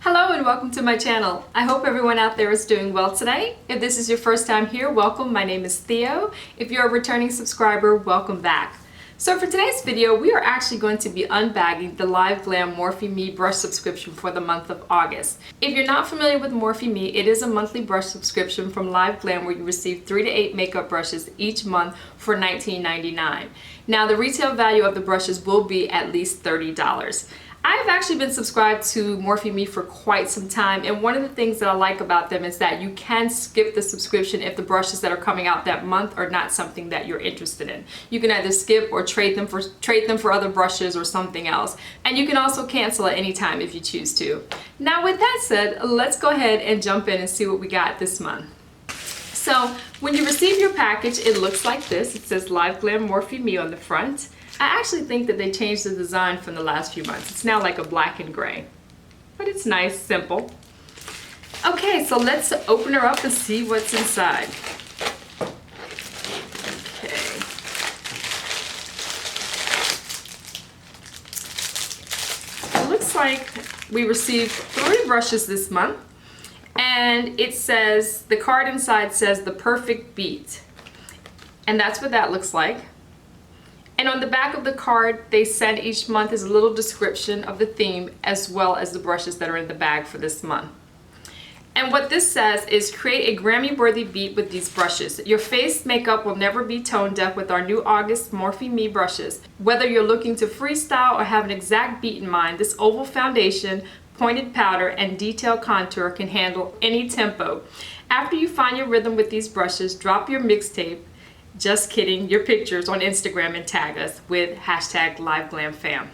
Hello and welcome to my channel. I hope everyone out there is doing well today. If this is your first time here, welcome. My name is Theo. If you're a returning subscriber, welcome back. So for today's video, we are actually going to be unbagging the LiveGlam MorpheMe brush subscription for the month of August. If you're not familiar with MorpheMe, it is a monthly brush subscription from LiveGlam where you receive 3 to 8 makeup brushes each month for $19.99. Now the retail value of the brushes will be at least $30. I've actually been subscribed to MorpheMe for quite some time, and one of the things that I like about them is that you can skip the subscription if the brushes that are coming out that month are not something that you're interested in. You can either skip or trade them for other brushes or something else, and you can also cancel at any time if you choose to. Now with that said, let's go ahead and jump in and see what we got this month. So when you receive your package, it looks like this. It says LiveGlam MorpheMe on the front. I actually think that they changed the design from the last few months. It's now like a black and gray, but it's nice, simple. Okay, so let's open her up and see what's inside. Okay. It looks like we received 3 brushes this month, and it says, the card inside says the perfect beat, and that's what that looks like. And on the back of the card, they send each month is a little description of the theme as well as the brushes that are in the bag for this month. And what this says is create a Grammy-worthy beat with these brushes. Your face makeup will never be tone deaf with our new August MorpheMe brushes. Whether you're looking to freestyle or have an exact beat in mind, this oval foundation, pointed powder, and detailed contour can handle any tempo. After you find your rhythm with these brushes, drop your mixtape, just kidding, your pictures on Instagram and tag us with hashtag LiveGlamFam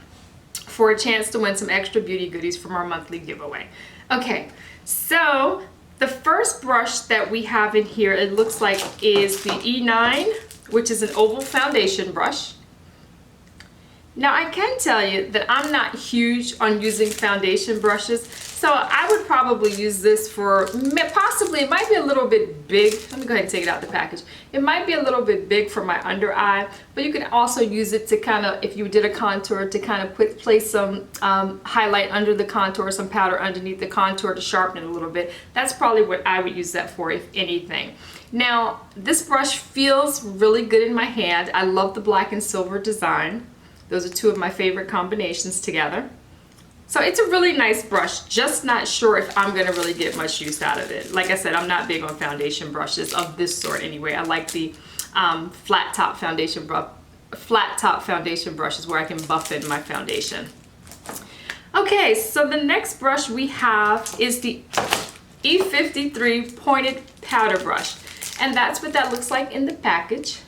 for a chance to win some extra beauty goodies from our monthly giveaway. Okay, so the first brush that we have in here, it looks like, is the E9, which is an oval foundation brush. Now I can tell you that I'm not huge on using foundation brushes, so I would probably use this for, possibly, it might be a little bit big. Let me go ahead and take it out the package. It might be a little bit big for my under eye, but you can also use it to kind of, if you did a contour, to kind of place some highlight under the contour, some powder underneath the contour to sharpen it a little bit. That's probably what I would use that for, if anything. Now, this brush feels really good in my hand. I love the black and silver design. Those are 2 of my favorite combinations together. So it's a really nice brush, just not sure if I'm gonna really get much use out of it. Like I said, I'm not big on foundation brushes of this sort anyway. I like the flat top foundation brushes where I can buff in my foundation. Okay, so the next brush we have is the E53 pointed powder brush, and that's what that looks like in the package.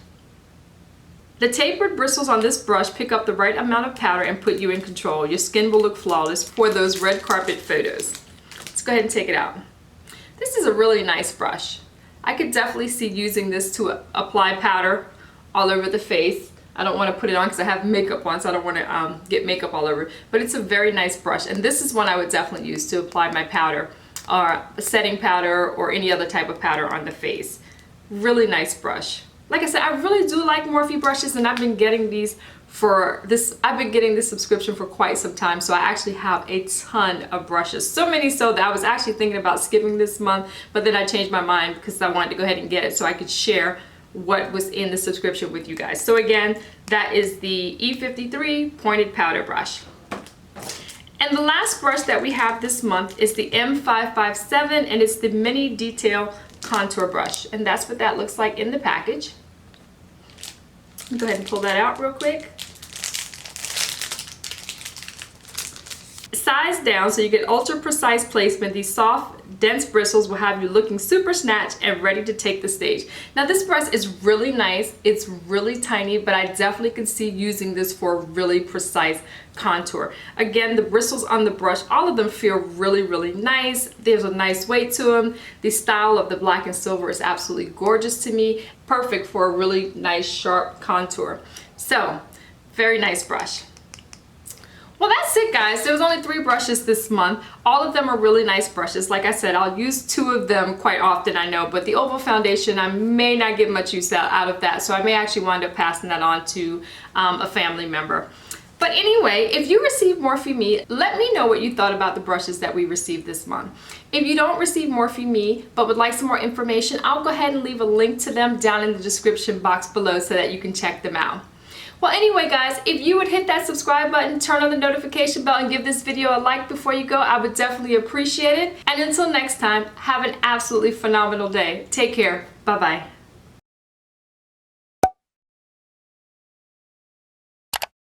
The tapered bristles on this brush pick up the right amount of powder and put you in control. Your skin will look flawless for those red carpet photos. Let's go ahead and take it out. This is a really nice brush. I could definitely see using this to apply powder all over the face. I don't want to put it on because I have makeup on, so I don't want to get makeup all over. But it's a very nice brush, and this is one I would definitely use to apply my powder, or setting powder, or any other type of powder on the face. Really nice brush. Like I said, I really do like Morphe brushes, and I've been getting these for this. I've been getting this subscription for quite some time, so I actually have a ton of brushes. So many so that I was actually thinking about skipping this month, but then I changed my mind because I wanted to go ahead and get it so I could share what was in the subscription with you guys. So again, that is the E53 pointed powder brush. And the last brush that we have this month is the M557, and it's the mini detail contour brush, and that's what that looks like in the package. Go ahead and pull that out real quick. Size down so you get ultra precise placement. These soft, dense bristles will have you looking super snatched and ready to take the stage. Now this brush is really nice. It's really tiny, but I definitely can see using this for a really precise contour. Again, the bristles on the brush, all of them feel really, really nice. There's a nice weight to them. The style of the black and silver is absolutely gorgeous to me. Perfect for a really nice, sharp contour. So, very nice brush. Well, that's it, guys. There was only 3 brushes this month. All of them are really nice brushes. Like I said, I'll use 2 of them quite often, I know, but the oval foundation, I may not get much use out of that, so I may actually wind up passing that on to a family member. But But anyway, if you received MorpheMe, let me know what you thought about the brushes that we received this month. If you don't receive MorpheMe but would like some more information, I'll go ahead and leave a link to them down in the description box below so that you can check them out. Well, anyway, guys, if you would hit that subscribe button, turn on the notification bell, and give this video a like before you go, I would definitely appreciate it. And until next time, have an absolutely phenomenal day. Take care. Bye-bye.